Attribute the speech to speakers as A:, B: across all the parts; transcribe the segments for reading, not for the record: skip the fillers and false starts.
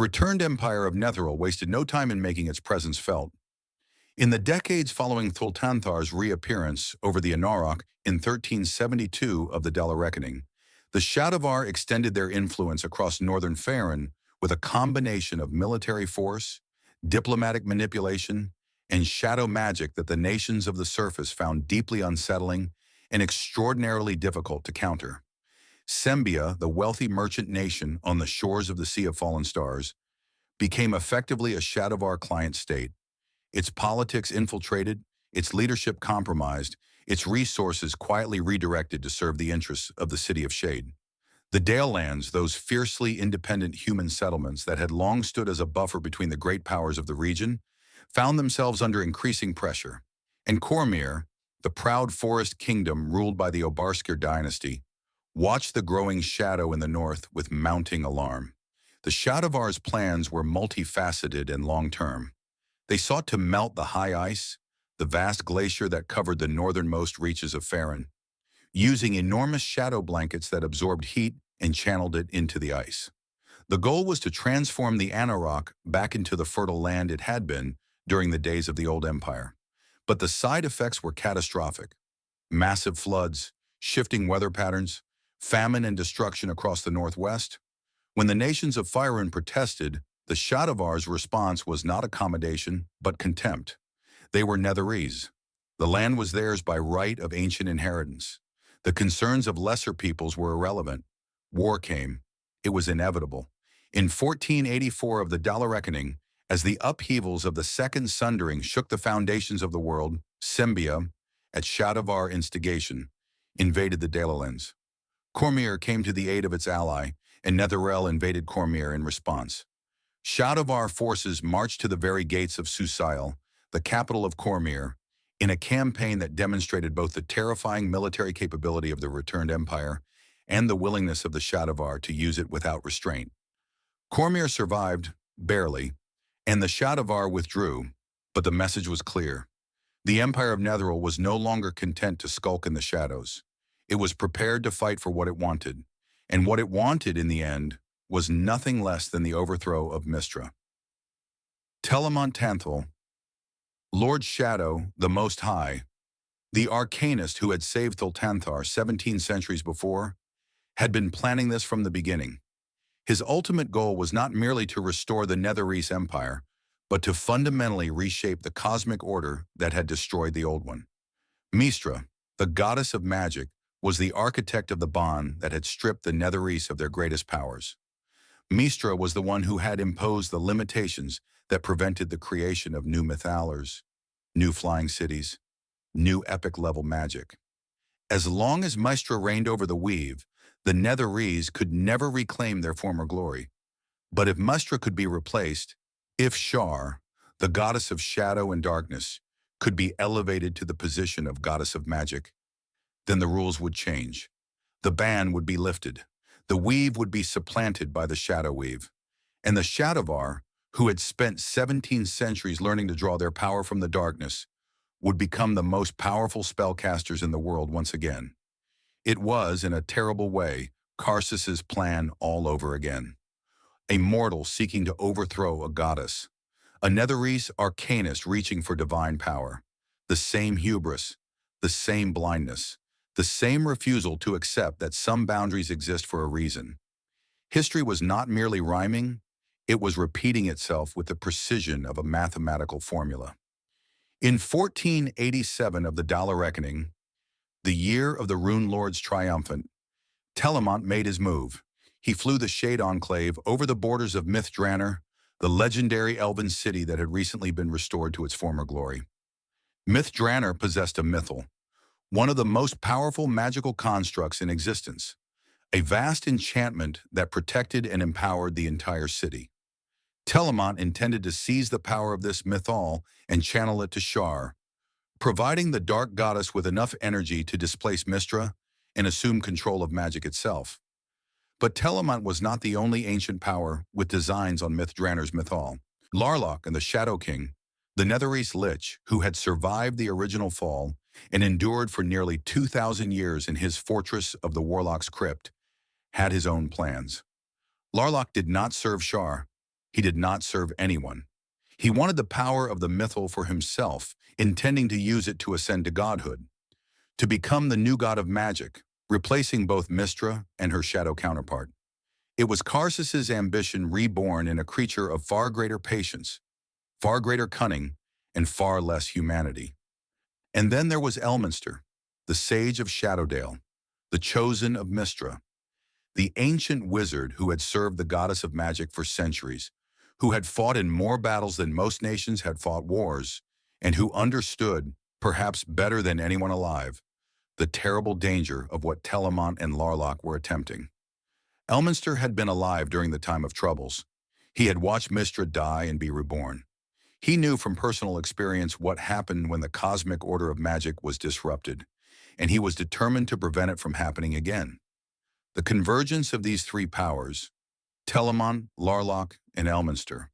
A: returned empire of Netheril wasted no time in making its presence felt. In the decades following Thultanthar's reappearance over the Anauroch in 1372 of the Della Reckoning, the Shadowvar extended their influence across northern Faerun with a combination of military force, diplomatic manipulation, and shadow magic that the nations of the surface found deeply unsettling and extraordinarily difficult to counter. Sembia, the wealthy merchant nation on the shores of the Sea of Fallen Stars, became effectively a Shadowvar client state, its politics infiltrated, its leadership compromised, its resources quietly redirected to serve the interests of the City of Shade. The Dale Lands, those fiercely independent human settlements that had long stood as a buffer between the great powers of the region, found themselves under increasing pressure. And Cormyr, the proud forest kingdom ruled by the Obarskir dynasty, watched the growing shadow in the north with mounting alarm. The Shadowvar's plans were multifaceted and long-term. They sought to melt the high ice, the vast glacier that covered the northernmost reaches of Faerun, using enormous shadow blankets that absorbed heat and channeled it into the ice. The goal was to transform the Anauroch back into the fertile land it had been during the days of the Old Empire. But the side effects were catastrophic. Massive floods, shifting weather patterns, famine and destruction across the northwest. When the nations of Faerun protested, the Shadowvar's response was not accommodation, but contempt. They were Netherese. The land was theirs by right of ancient inheritance. The concerns of lesser peoples were irrelevant. War came. It was inevitable. In 1484 of the Dala Reckoning, as the upheavals of the Second Sundering shook the foundations of the world, Sembia, at Shadowvar instigation, invaded the Dalalands. Cormyr came to the aid of its ally, and Netheril invaded Cormyr in response. Shadowvar forces marched to the very gates of Susail, the capital of Cormyr, in a campaign that demonstrated both the terrifying military capability of the returned empire and the willingness of the Shadowvar to use it without restraint. Cormyr survived, barely, and the Shadowvar withdrew, but the message was clear. The Empire of Netheril was no longer content to skulk in the shadows. It was prepared to fight for what it wanted, and what it wanted in the end was nothing less than the overthrow of Mystra. Thultanthar, Lord Shadow, the Most High, the arcanist who had saved Thultanthar 17 centuries before, had been planning this from the beginning. His ultimate goal was not merely to restore the Netherese Empire, but to fundamentally reshape the cosmic order that had destroyed the old one. Mystra, the goddess of magic, was the architect of the bond that had stripped the Netherese of their greatest powers. Mystra was the one who had imposed the limitations that prevented the creation of new mythalors, new flying cities, new epic-level magic. As long as Mystra reigned over the Weave, the Netherese could never reclaim their former glory. But if Mystra could be replaced, if Shar, the goddess of shadow and darkness, could be elevated to the position of goddess of magic, then the rules would change. The ban would be lifted. The Weave would be supplanted by the Shadow Weave. And the Shadowvar, who had spent 17 centuries learning to draw their power from the darkness, would become the most powerful spellcasters in the world once again. It was, in a terrible way, Karsus's plan all over again. A mortal seeking to overthrow a goddess. A Netherese arcanist reaching for divine power. The same hubris, the same blindness, the same refusal to accept that some boundaries exist for a reason. History was not merely rhyming, it was repeating itself with the precision of a mathematical formula. In 1487 of the Dala Reckoning, the year of the Rune Lord's triumphant, Telemont made his move. He flew the Shade Enclave over the borders of Myth Drannor, the legendary elven city that had recently been restored to its former glory. Myth Drannor possessed a mythal, one of the most powerful magical constructs in existence, a vast enchantment that protected and empowered the entire city. Telemont intended to seize the power of this mythal and channel it to Shar, providing the dark goddess with enough energy to displace Mystra and assume control of magic itself. But Telemont was not the only ancient power with designs on Myth Drannor's mythal. Larlock and the Shadow King, the Netherese Lich, who had survived the original fall and endured for nearly 2,000 years in his fortress of the Warlock's Crypt, had his own plans. Larlock did not serve Shar. He did not serve anyone. He wanted the power of the Mythil for himself, intending to use it to ascend to godhood, to become the new god of magic, replacing both Mystra and her shadow counterpart. It was Karsus's ambition reborn in a creature of far greater patience, far greater cunning, and far less humanity. And then there was Elminster, the sage of Shadowdale, the chosen of Mystra, the ancient wizard who had served the goddess of magic for centuries, who had fought in more battles than most nations had fought wars, and who understood, perhaps better than anyone alive, the terrible danger of what Telamon and Larlock were attempting. Elminster had been alive during the time of troubles. He had watched Mystra die and be reborn. He knew from personal experience what happened when the cosmic order of magic was disrupted, and he was determined to prevent it from happening again. The convergence of these three powers, Telamon, Larlock, and Elminster,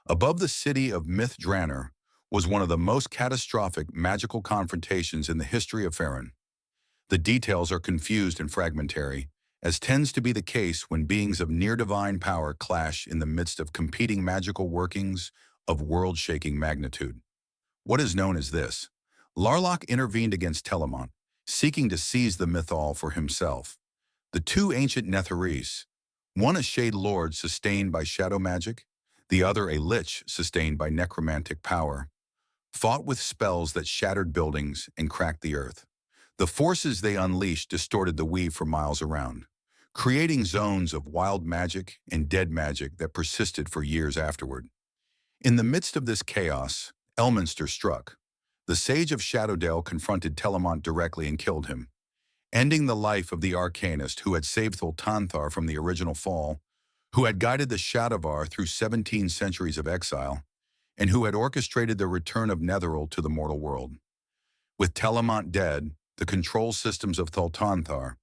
A: above the city of Myth Drannor, was one of the most catastrophic magical confrontations in the history of Faerun. The details are confused and fragmentary, as tends to be the case when beings of near-divine power clash in the midst of competing magical workings of world-shaking magnitude. What is known as this? Larlock intervened against Telamon, seeking to seize the Mythal for himself. The two ancient Netherils, one a Shade Lord sustained by shadow magic, the other a Lich sustained by necromantic power, fought with spells that shattered buildings and cracked the earth. The forces they unleashed distorted the weave for miles around, creating zones of wild magic and dead magic that persisted for years afterward. In the midst of this chaos, Elminster struck. The Sage of Shadowdale confronted Telamon directly and killed him, ending the life of the Arcanist who had saved Thultanthar from the original fall, who had guided the Shadowvar through 17 centuries of exile, and who had orchestrated the return of Netheril to the mortal world. With Telamon dead, the control systems of Thultanthar,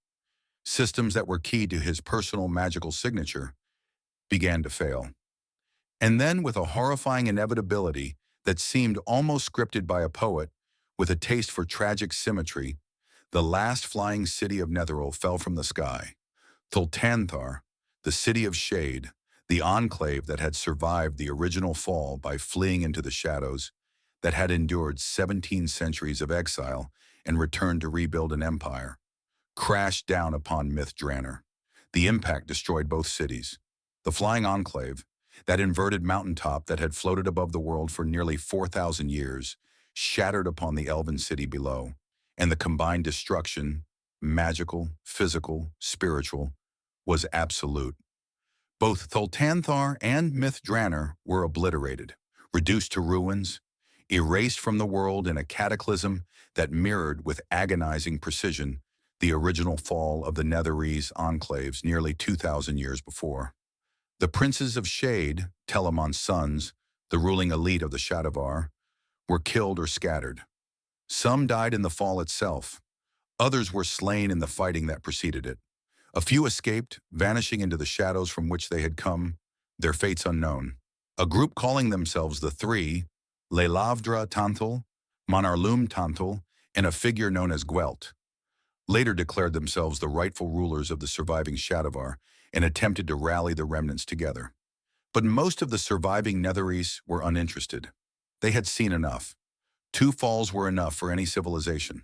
A: systems that were key to his personal magical signature, began to fail. And then, with a horrifying inevitability that seemed almost scripted by a poet with a taste for tragic symmetry, the last flying city of Netheril fell from the sky. Thultanthar, the city of shade, the enclave that had survived the original fall by fleeing into the shadows, that had endured 17 centuries of exile and returned to rebuild an empire, crashed down upon Myth Drannor. The impact destroyed both cities. The flying enclave, that inverted mountaintop that had floated above the world for nearly 4,000 years, shattered upon the elven city below, and the combined destruction, magical, physical, spiritual, was absolute. Both Thultanthar and Myth Drannor were obliterated, reduced to ruins, erased from the world in a cataclysm that mirrored with agonizing precision the original fall of the Netherese enclaves nearly 2,000 years before. The princes of Shade, Telamon's sons, the ruling elite of the Shadowvar, were killed or scattered. Some died in the fall itself. Others were slain in the fighting that preceded it. A few escaped, vanishing into the shadows from which they had come, their fates unknown. A group calling themselves the Three, Lelavdra Tantul, Manarlum Tantul, and a figure known as Gwelt, later declared themselves the rightful rulers of the surviving Shadowvar and attempted to rally the remnants together. But most of the surviving Netherese were uninterested. They had seen enough. 2 falls were enough for any civilization.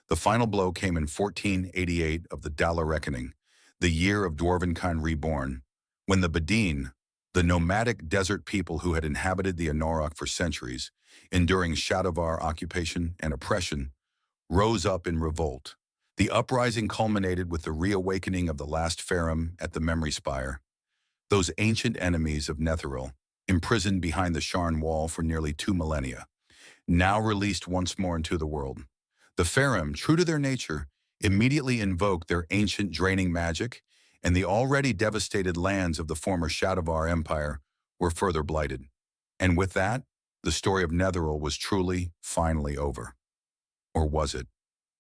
A: The final blow came in 1488 of the Dala Reckoning, the year of Dwarvenkind reborn, when the Badin, the nomadic desert people who had inhabited the Anorok for centuries, enduring Shadowvar occupation and oppression, rose up in revolt. The uprising culminated with the reawakening of the last Faerun at the Memory Spire, those ancient enemies of Netheril, imprisoned behind the Sharn Wall for nearly 2 millennia, now released once more into the world. The Faerun, true to their nature, immediately invoked their ancient draining magic, and the already devastated lands of the former Shadowvar Empire were further blighted. And with that, the story of Netheril was truly, finally over. Or was it?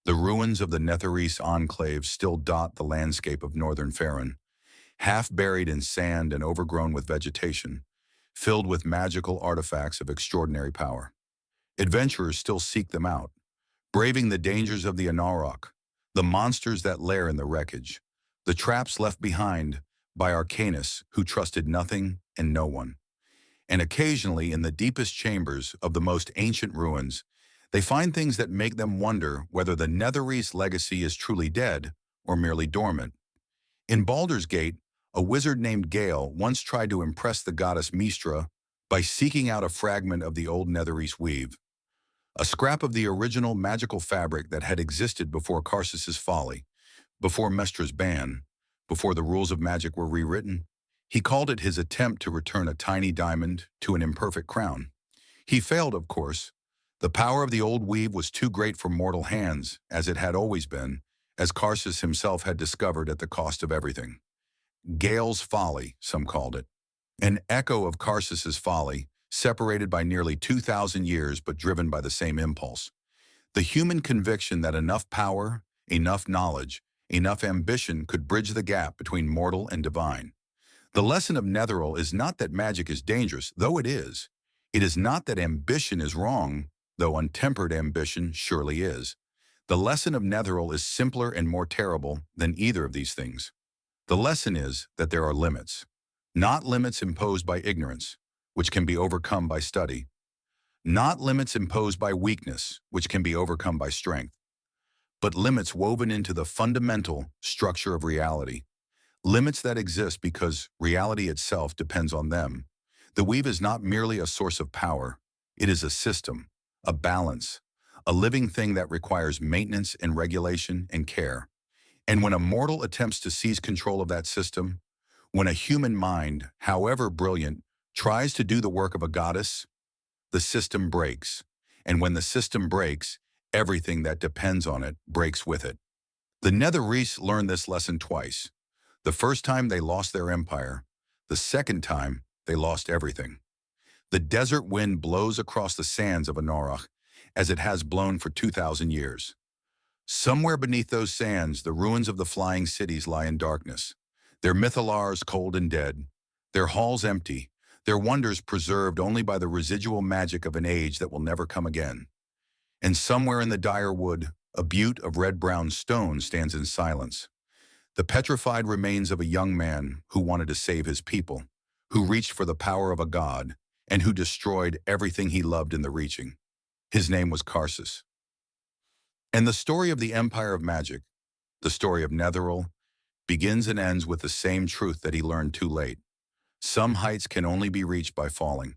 A: The ruins of the Netherese enclave still dot the landscape of northern Faerun, half buried in sand and overgrown with vegetation, filled with magical artifacts of extraordinary power. Adventurers still seek them out, braving the dangers of the Anorok, the monsters that lair in the wreckage, the traps left behind by Arcanists who trusted nothing and no one. And occasionally, in the deepest chambers of the most ancient ruins, they find things that make them wonder whether the Netherese legacy is truly dead or merely dormant. In Baldur's Gate, a wizard named Gale once tried to impress the goddess Mystra by seeking out a fragment of the old Netherese weave, a scrap of the original magical fabric that had existed before Karsus's folly, before Mystra's ban, before the rules of magic were rewritten. He called it his attempt to return a tiny diamond to an imperfect crown. He failed, of course. The power of the old weave was too great for mortal hands, as it had always been, as Karsus himself had discovered at the cost of everything. Gale's folly, some called it. An echo of Karsus's folly, separated by nearly 2,000 years but driven by the same impulse. The human conviction that enough power, enough knowledge, enough ambition could bridge the gap between mortal and divine. The lesson of Netheril is not that magic is dangerous, though it is. It is not that ambition is wrong, though untempered ambition surely is. The lesson of Netheril is simpler and more terrible than either of these things. The lesson is that there are limits, not limits imposed by ignorance, which can be overcome by study, not limits imposed by weakness, which can be overcome by strength, but limits woven into the fundamental structure of reality. Limits that exist because reality itself depends on them. The weave is not merely a source of power. It is a system, a balance, a living thing that requires maintenance and regulation and care. And when a mortal attempts to seize control of that system, when a human mind, however brilliant, tries to do the work of a goddess, the system breaks. And when the system breaks, everything that depends on it breaks with it. The Netherese learned this lesson twice. The first time they lost their empire. The second time they lost everything. The desert wind blows across the sands of Anauroch as it has blown for 2,000 years. Somewhere beneath those sands, the ruins of the flying cities lie in darkness, their mythalars cold and dead, their halls empty, their wonders preserved only by the residual magic of an age that will never come again. And somewhere in the dire wood, a butte of red-brown stone stands in silence, the petrified remains of a young man who wanted to save his people, who reached for the power of a god, and who destroyed everything he loved in the reaching. His name was Karsus. And the story of the Empire of Magic, the story of Netheril, begins and ends with the same truth that he learned too late. Some heights can only be reached by falling.